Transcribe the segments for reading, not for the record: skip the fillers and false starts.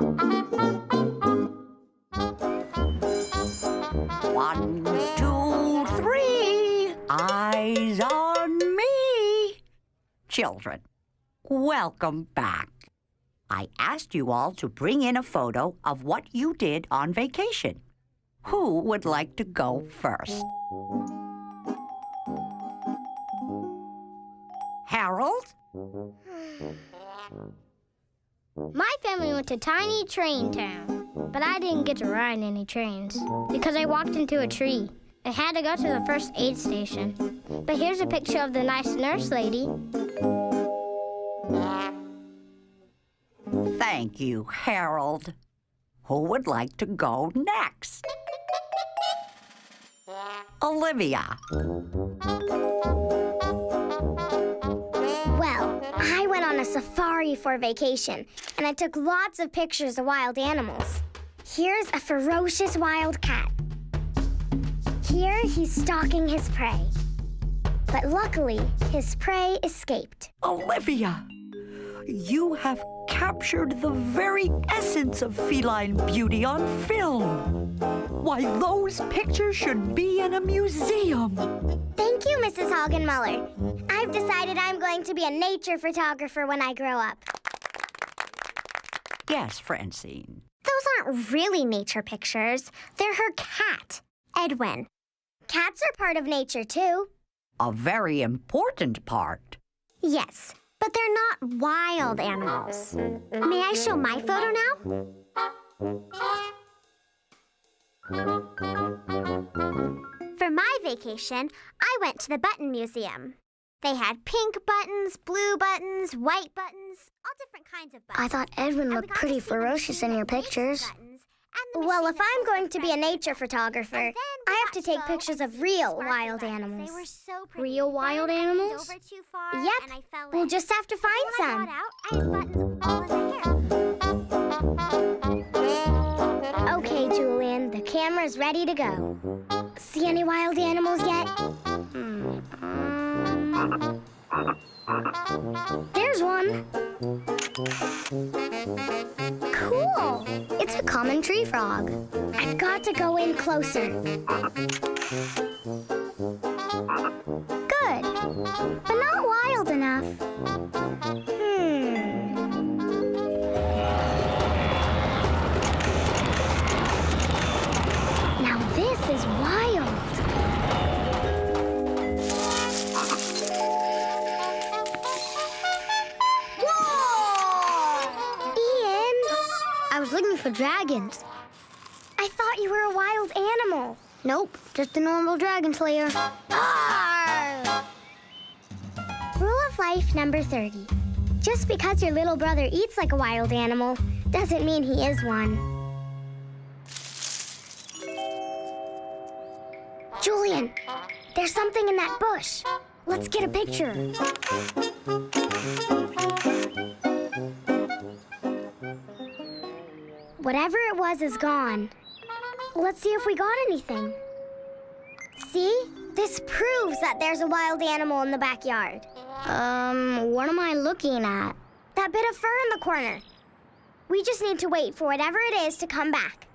1, 2, 3. Eyes on me. Children, welcome back. I asked you all to bring in a photo of what you did on vacation. Who would like to go first? Harold? My family went to tiny train town, but I didn't get to ride any trains because I walked into a tree. I had to go to the first aid station. But here's a picture of the nice nurse lady. Thank you, Harold. Who would like to go next? Olivia. Well, I went on a safari for vacation, and I took lots of pictures of wild animals. Here's a ferocious wild cat. Here, he's stalking his prey. But luckily, his prey escaped. Olivia, you have captured the very essence of feline beauty on film. Why, those pictures should be in a museum. Thank you, Mrs. Hagenmuller. I've decided I'm going to be a nature photographer when I grow up. Yes, Francine. Those aren't really nature pictures. They're her cat, Edwin. Cats are part of nature, too. A very important part. Yes, but they're not wild animals. May I show my photo now? For my vacation, I went to the Button Museum. They had pink buttons, blue buttons, white buttons, all different kinds of buttons. I thought Edwin looked pretty ferocious in your pictures. Well, if I'm going to be a nature photographer, I have to take pictures of real wild animals. They were so pretty. Real wild animals? Yep. We'll just have to find some. Okay, Julian, the camera's ready to go. See any wild animals yet? There's one. Cool. It's a common tree frog. I've got to go in closer. Good, but not wild enough. Now this is wild. I was looking for dragons. I thought you were a wild animal. Nope, just a normal dragon slayer. Arr! Rule of life number 30. Just because your little brother eats like a wild animal doesn't mean he is one. Julian, there's something in that bush. Let's get a picture. Whatever it was is gone. Let's see if we got anything. See? This proves that there's a wild animal in the backyard. What am I looking at? That bit of fur in the corner. We just need to wait for whatever it is to come back.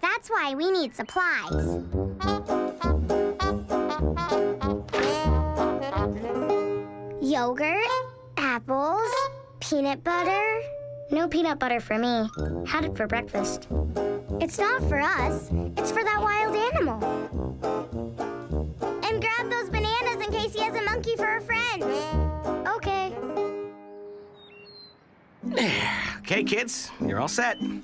That's why we need supplies. Yogurt, apples, peanut butter. No peanut butter for me. Had it for breakfast. It's not for us. It's for that wild animal. And grab those bananas in case he has a monkey for a friend. Okay. Okay, kids, you're all set. We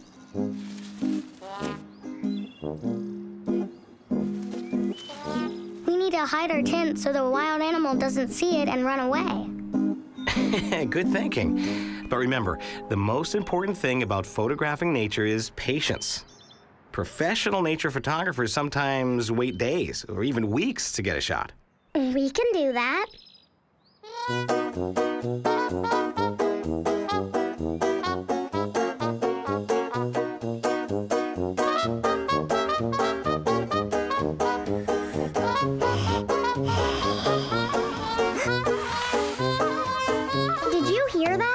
need to hide our tent so the wild animal doesn't see it and run away. Good thinking. But remember, the most important thing about photographing nature is patience. Professional nature photographers sometimes wait days or even weeks to get a shot. We can do that. Did you hear that?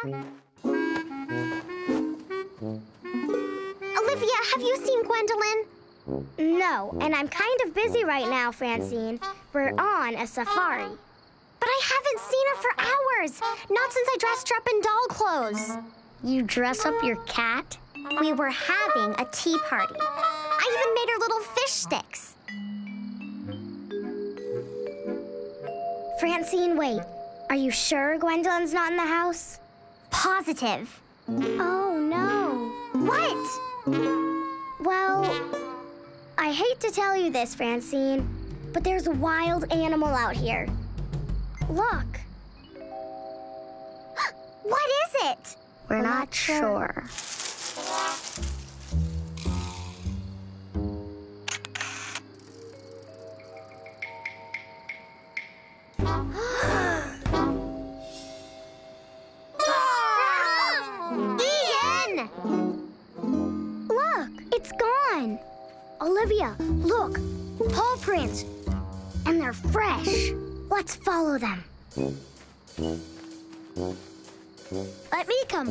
Olivia, have you seen Gwendolyn? No, and I'm kind of busy right now, Francine. We're on a safari. But I haven't seen her for hours. Not since I dressed her up in doll clothes. You dress up your cat? We were having a tea party. I even made her little fish sticks. Francine, wait. Are you sure Gwendolyn's not in the house? Positive. Oh, no. What? Well, I hate to tell you this, Francine, but there's a wild animal out here. Look. What is it? We're not sure. Ian! Look, it's gone. Olivia, look. Paw prints. And they're fresh. Let's follow them. Let me come.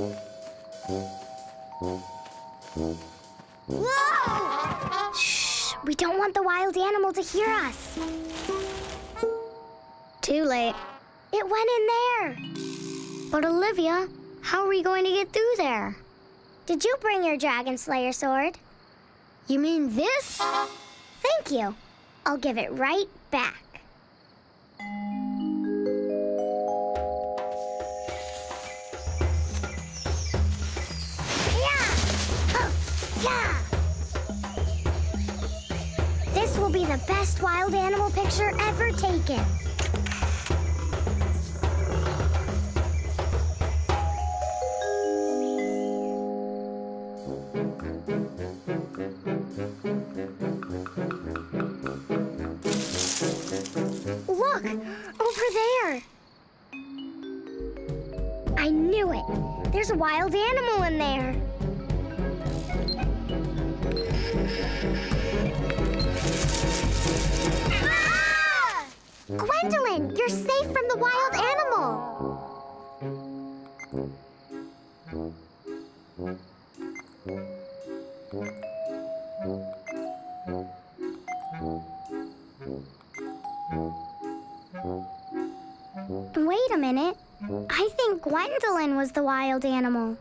Whoa! Shh! We don't want the wild animal to hear us. Too late. It went in there. But Olivia, how are we going to get through there? Did you bring your Dragon Slayer sword? You mean this? Thank you. I'll give it right back. This will be the best wild animal picture ever taken. Look, over there. I knew it. There's a wild animal in there. Ah! Gwendolyn, you're safe from the wild animal. Wait a minute. I think Gwendolyn was the wild animal.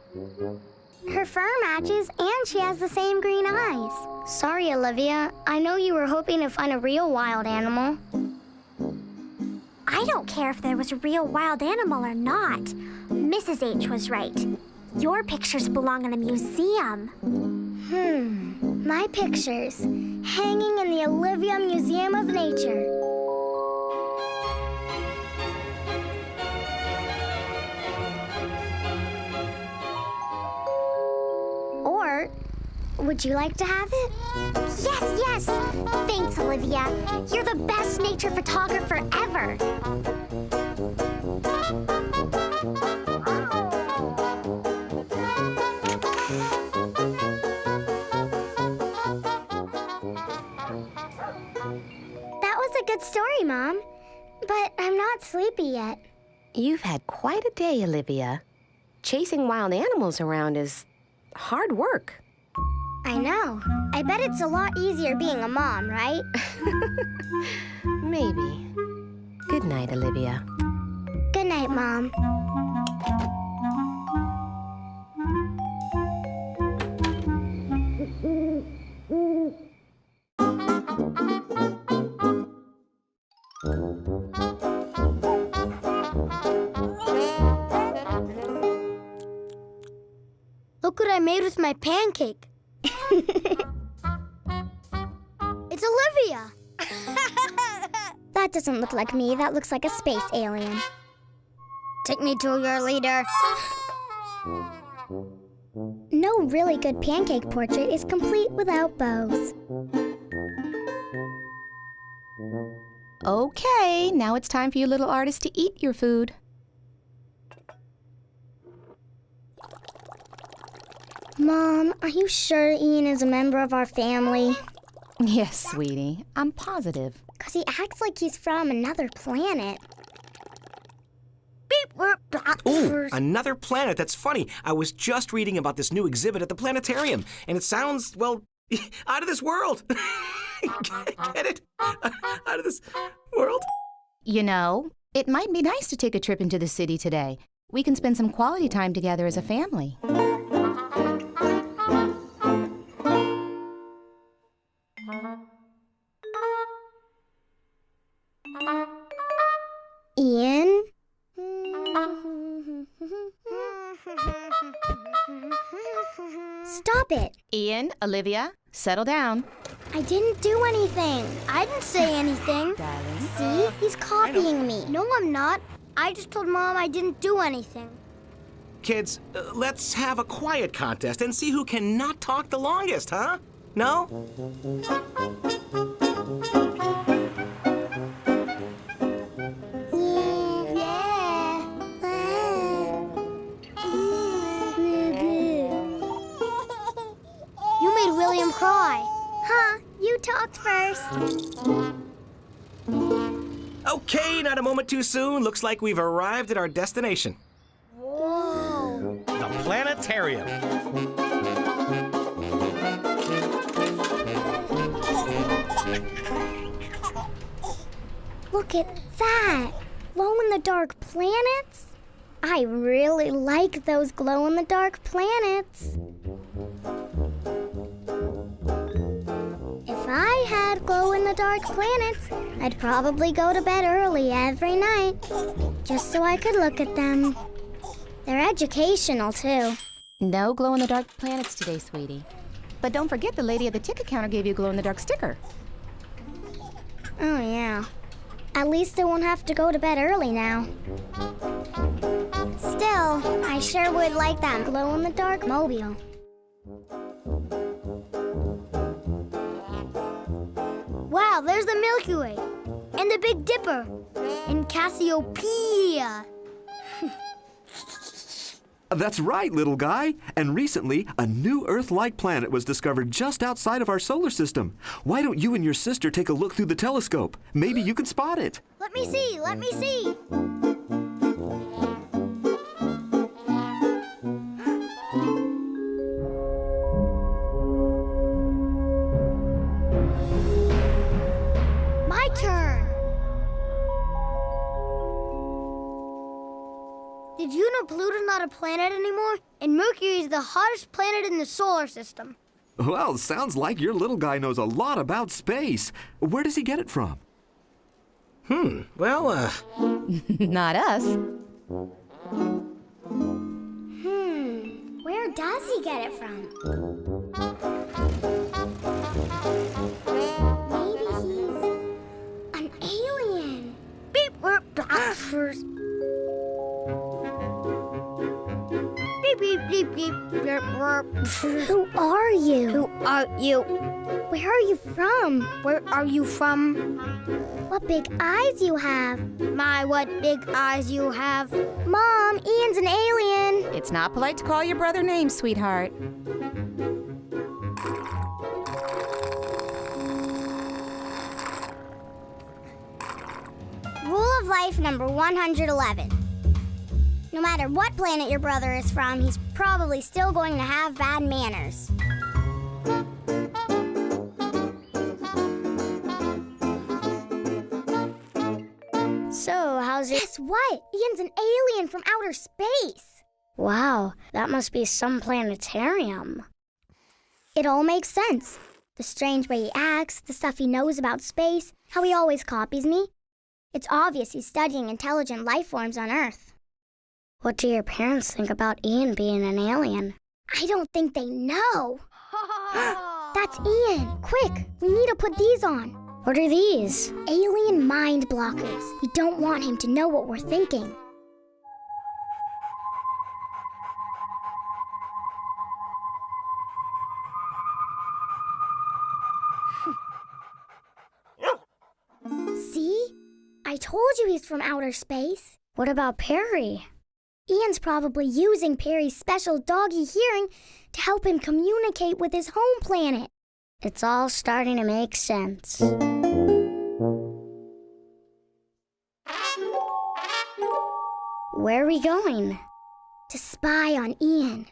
Her fur matches and she has the same green eyes. Sorry, Olivia. I know you were hoping to find a real wild animal. I don't care if there was a real wild animal or not. Mrs. H was right. Your pictures belong in a museum. My pictures, hanging in the Olivia Museum of Nature. Or, would you like to have it? Yes, yes! Thanks, Olivia. You're the best nature photographer ever. That was a good story, Mom. But I'm not sleepy yet. You've had quite a day, Olivia. Chasing wild animals around is hard work. I know. I bet it's a lot easier being a mom, right? Maybe. Good night, Olivia. Good night, Mom. Look what I made with my pancake. It's Olivia. That doesn't look like me. That looks like a space alien. Take me to your leader. No really good pancake portrait is complete without bows. Okay, now it's time for you little artists to eat your food. Mom, are you sure Ian is a member of our family? Yes, sweetie, I'm positive. 'Cause he acts like he's from another planet. Ooh, Ooh, another planet. That's funny. I was just reading about this new exhibit at the planetarium, and it sounds, well, out of this world. Get it? Out of this world? You know, it might be nice to take a trip into the city today. We can spend some quality time together as a family. Ian? Stop it! Ian, Olivia, settle down. I didn't do anything. I didn't say anything. Darling. See? He's copying me. No, I'm not. I just told Mom I didn't do anything. Kids, let's have a quiet contest and see who can not talk the longest, huh? No? You made William cry. Huh? You talked first. Okay, not a moment too soon. Looks like we've arrived at our destination. Whoa. The planetarium. Look at that! Glow-in-the-dark planets? I really like those glow-in-the-dark planets. If I had glow-in-the-dark planets, I'd probably go to bed early every night, just so I could look at them. They're educational, too. No glow-in-the-dark planets today, sweetie. But don't forget the lady at the ticket counter gave you a glow-in-the-dark sticker. Oh, yeah. At least I won't have to go to bed early now. Still, I sure would like that glow-in-the-dark mobile. Wow, there's the Milky Way. And the Big Dipper. And Cassiopeia. That's right, little guy. And recently, a new Earth-like planet was discovered just outside of our solar system. Why don't you and your sister take a look through the telescope? Maybe you can spot it. Let me see, let me see. My turn. Did you know Pluto's not a planet anymore? And Mercury is the hottest planet in the solar system. Well, sounds like your little guy knows a lot about space. Where does he get it from? Well, Not us. Where does he get it from? Maybe he's an alien. Beep, beep, beep, beep, beep, beep. Who are you? Who are you? Where are you from? Where are you from? What big eyes you have. My, what big eyes you have. Mom, Ian's an alien. It's not polite to call your brother names, sweetheart. Rule of life number 111. No matter what planet your brother is from, he's probably still going to have bad manners. So, how's it? Guess what? Ian's an alien from outer space. Wow, that must be some planetarium. It all makes sense. The strange way he acts, the stuff he knows about space, how he always copies me. It's obvious he's studying intelligent life forms on Earth. What do your parents think about Ian being an alien? I don't think they know. That's Ian. Quick, we need to put these on. What are these? Alien mind blockers. We don't want him to know what we're thinking. See? I told you he's from outer space. What about Perry? Ian's probably using Perry's special doggy hearing to help him communicate with his home planet. It's all starting to make sense. Where are we going? to spy on Ian.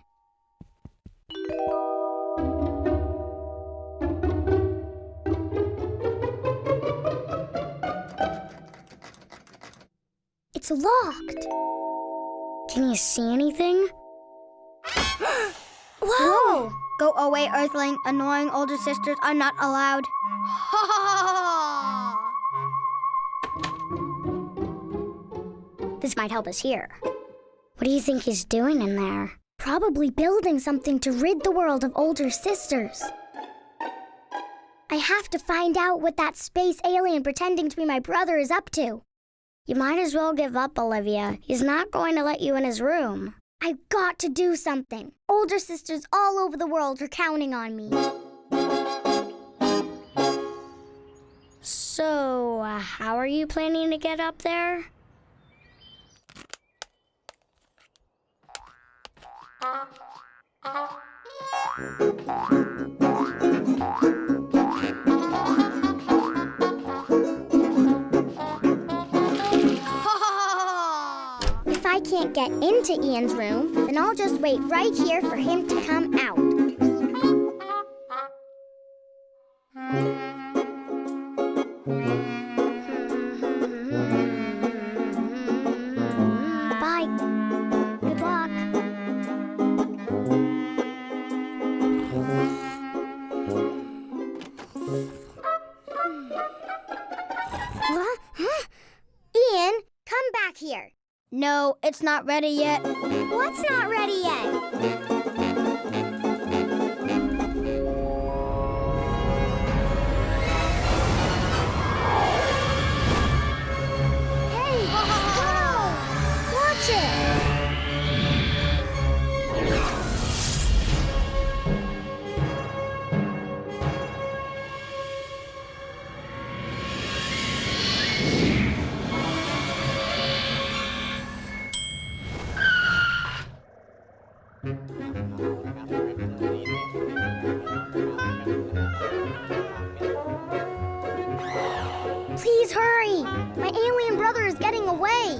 It's locked. Can you see anything? Whoa! Go away, Earthling. Annoying older sisters are not allowed. This might help us here. What do you think he's doing in there? Probably building something to rid the world of older sisters. I have to find out what that space alien pretending to be my brother is up to. You might as well give up, Olivia. He's not going to let you in his room. I've got to do something. Older sisters all over the world are counting on me. So, how are you planning to get up there? If I can't get into Ian's room, then I'll just wait right here for him to come out. Bye. Good luck. Huh? Ian, come back here. No, it's not ready yet. What's not ready yet? Hey! Whoa! Watch it! Please hurry! My alien brother is getting away!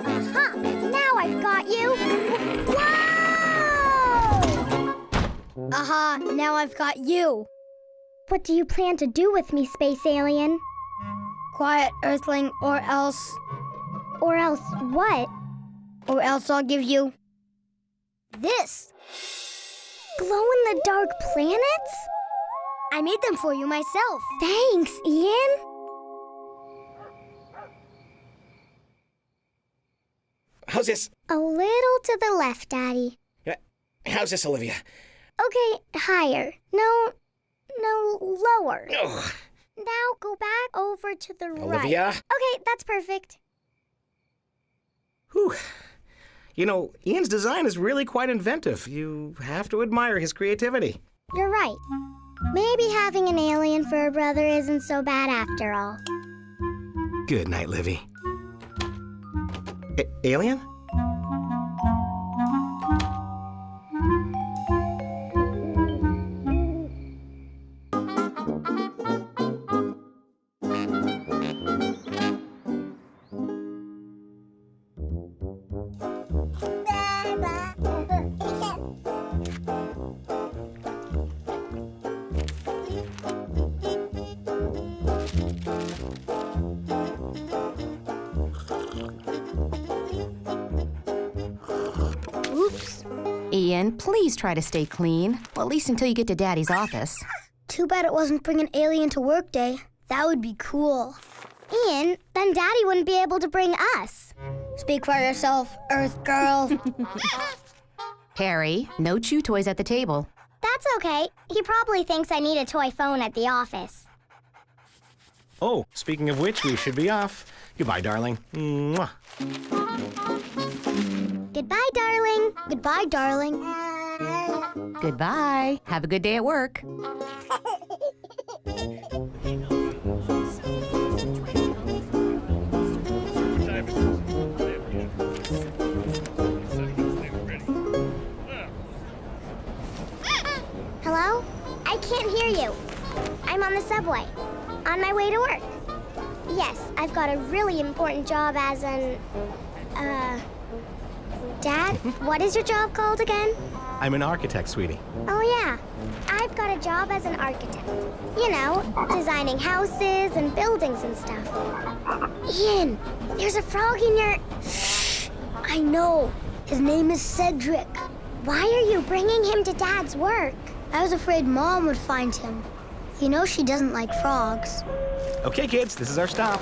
Aha! Now I've got you! Whoa! Aha, now I've got you. What do you plan to do with me, space alien? Quiet, Earthling, or else... Or else what? Or else I'll give you... this. Glow-in-the-dark planets? I made them for you myself. Thanks, Ian. How's this? A little to the left, Daddy. How's this, Olivia? Okay, higher. No, lower. Oh, Now go back over to the right. Olivia? Okay, that's perfect. Whew. You know, Ian's design is really quite inventive. You have to admire his creativity. You're right. Maybe having an alien for a brother isn't so bad after all. Good night, Livy. Alien? Oops. Ian, please try to stay clean. Well, at least until you get to Daddy's office. Too bad it wasn't Bring an Alien to Work Day. That would be cool. Ian, then Daddy wouldn't be able to bring us. Speak for yourself, Earth Girl. Harry, no chew toys at the table. That's okay. He probably thinks I need a toy phone at the office. Oh, speaking of which, we should be off. Goodbye, darling. Mwah. Goodbye, darling. Goodbye, darling. Goodbye. Have a good day at work. Hello? I can't hear you. I'm on the subway. on my way to work. Yes, I've got a really important job as an, Dad, what is your job called again? I'm an architect, sweetie. Oh, yeah. I've got a job as an architect. You know, designing houses and buildings and stuff. Ian, there's a frog in your... Shh! I know. His name is Cedric. Why are you bringing him to Dad's work? I was afraid Mom would find him. You know she doesn't like frogs. Okay, kids, this is our stop.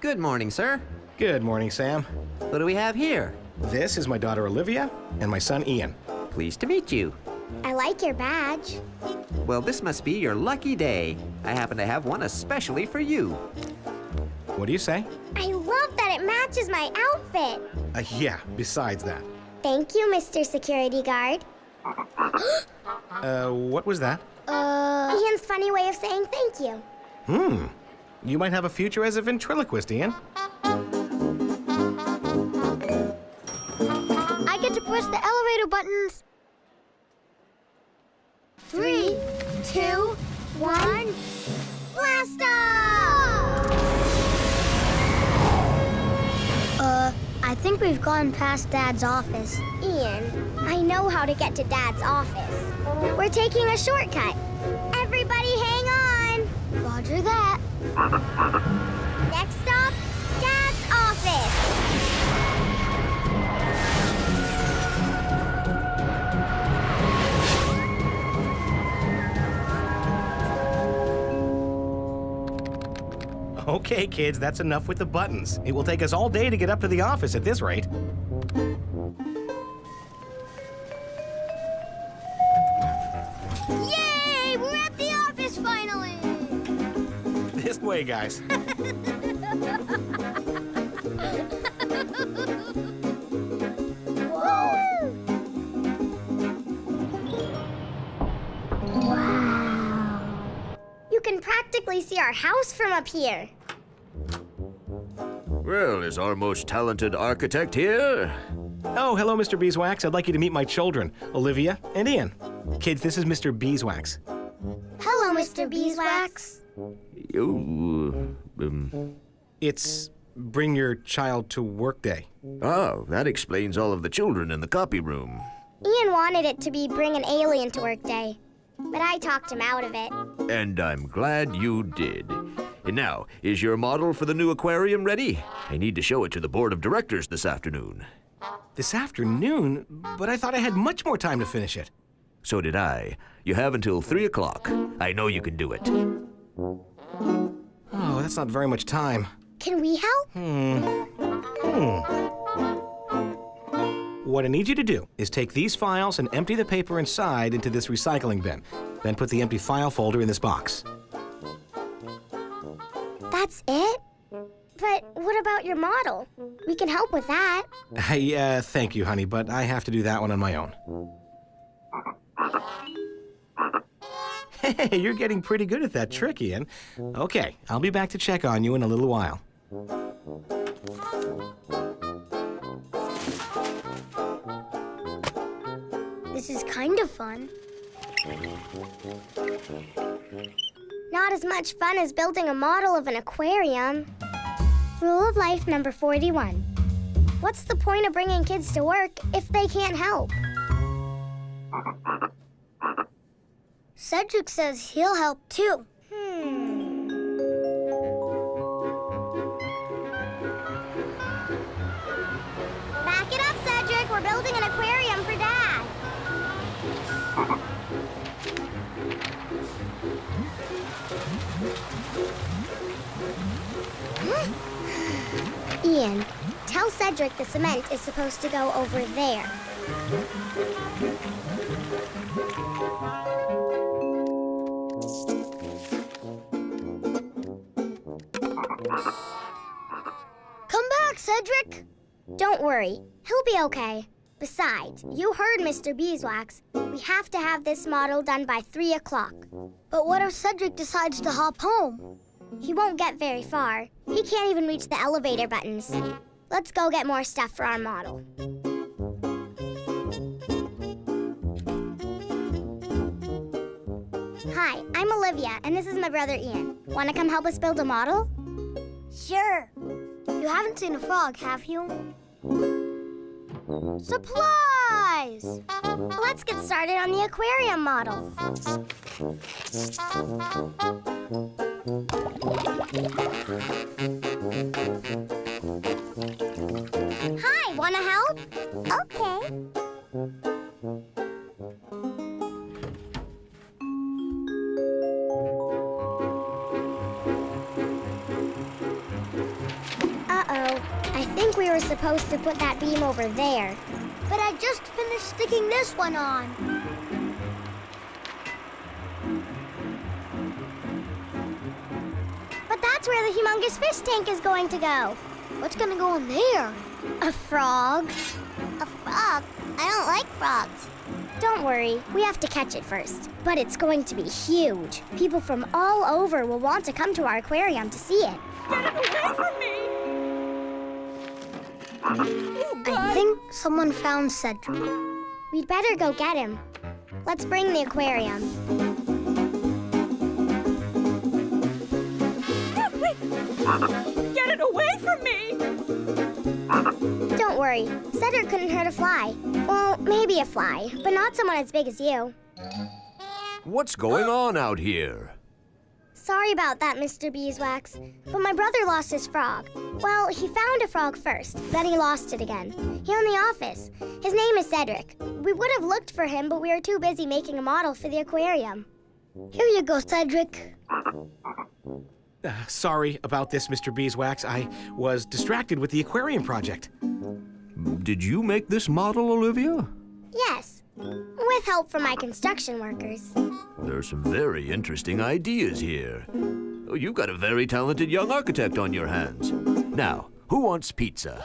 Good morning, sir. Good morning, Sam. What do we have here? This is my daughter Olivia and my son Ian. Pleased to meet you. I like your badge. Well, this must be your lucky day. I happen to have one especially for you. What do you say? I love that it matches my outfit. Yeah, besides that. Thank you, Mr. Security Guard. What was that? Ian's funny way of saying thank you. You might have a future as a ventriloquist, Ian. I get to push the elevator buttons. 3, 2, 1, blast off! I think we've gone past Dad's office. Ian, I know how to get to Dad's office. We're taking a shortcut. Everybody hang on! Roger that. Next stop, Dad's office. Okay, kids, that's enough with the buttons. It will take us all day to get up to the office at this rate. Yay! We're at the office finally! This way, guys. You can practically see our house from up here. Well, is our most talented architect here? Oh, hello, Mr. Beeswax. I'd like you to meet my children, Olivia and Ian. Kids, this is Mr. Beeswax. Hello, Mr. Beeswax. You, It's Bring Your Child to Work Day. Oh, that explains all of the children in the copy room. Ian wanted it to be Bring an Alien to Work Day, but I talked him out of it. And I'm glad you did. And now, is your model for the new aquarium ready? I need to show it to the board of directors this afternoon. This afternoon? But I thought I had much more time to finish it. So did I. You have until 3 o'clock. I know you can do it. Oh, that's not very much time. Can we help? What I need you to do is take these files and empty the paper inside into this recycling bin. Then put the empty file folder in this box. That's it? But what about your model? We can help with that. Thank you, honey, but I have to do that one on my own. Hey, you're getting pretty good at that trick, Ian. Okay, I'll be back to check on you in a little while. This is kind of fun. Not as much fun as building a model of an aquarium. Rule of life number 41. What's the point of bringing kids to work if they can't help? Cedric says he'll help too. Back it up, Cedric. We're building an aquarium for Dad. Ian, tell Cedric the cement is supposed to go over there. Come back, Cedric! Don't worry, he'll be okay. Besides, you heard Mr. Beeswax. We have to have this model done by 3 o'clock. But what if Cedric decides to hop home? He won't get very far. He can't even reach the elevator buttons. Let's go get more stuff for our model. Hi, I'm Olivia, and this is my brother Ian. Want to come help us build a model? Sure. You haven't seen a frog, have you? Supplies! Let's get started on the aquarium model. Hi, wanna help? Okay. Uh-oh. I think we were supposed to put that beam over there. But I just finished sticking this one on. But that's where the humongous fish tank is going to go. What's gonna go in there? A frog. A frog? I don't like frogs. Don't worry, we have to catch it first. But it's going to be huge. People from all over will want to come to our aquarium to see it. Get it away from me! I think someone found Cedric. We'd better go get him. Let's bring the aquarium. Get it away from me! Don't worry, Cedric couldn't hurt a fly. Well, maybe a fly, but not someone as big as you. What's going on out here? Sorry about that, Mr. Beeswax, but my brother lost his frog. Well, he found a frog first, then he lost it again. Here in the office. His name is Cedric. We would have looked for him, but we were too busy making a model for the aquarium. Here you go, Cedric. Sorry about this, Mr. Beeswax. I was distracted with the aquarium project. Did you make this model, Olivia? Yes, with help from my construction workers. There's some very interesting ideas here. Oh, you've got a very talented young architect on your hands. Now, who wants pizza?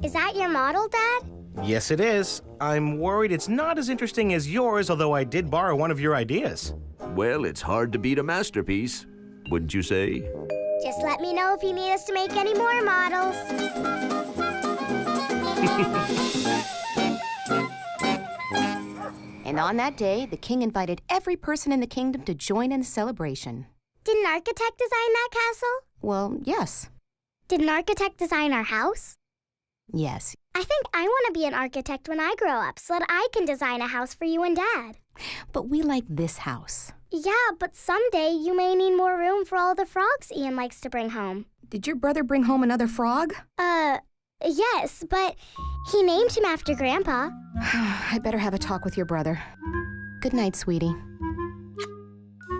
Is that your model, Dad? Yes, it is. I'm worried it's not as interesting as yours, although I did borrow one of your ideas. Well, it's hard to beat a masterpiece, wouldn't you say? Just let me know if you need us to make any more models. And on that day, the king invited every person in the kingdom to join in the celebration. Did an architect design that castle? Well, yes. Did an architect design our house? Yes. I think I want to be an architect when I grow up so that I can design a house for you and Dad. But we like this house. Yeah, but someday you may need more room for all the frogs Ian likes to bring home. Did your brother bring home another frog? Yes, but he named him after Grandpa. I better have a talk with your brother. Good night, sweetie.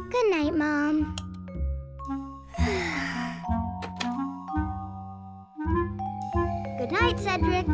Good night, Mom. Good night, Cedric.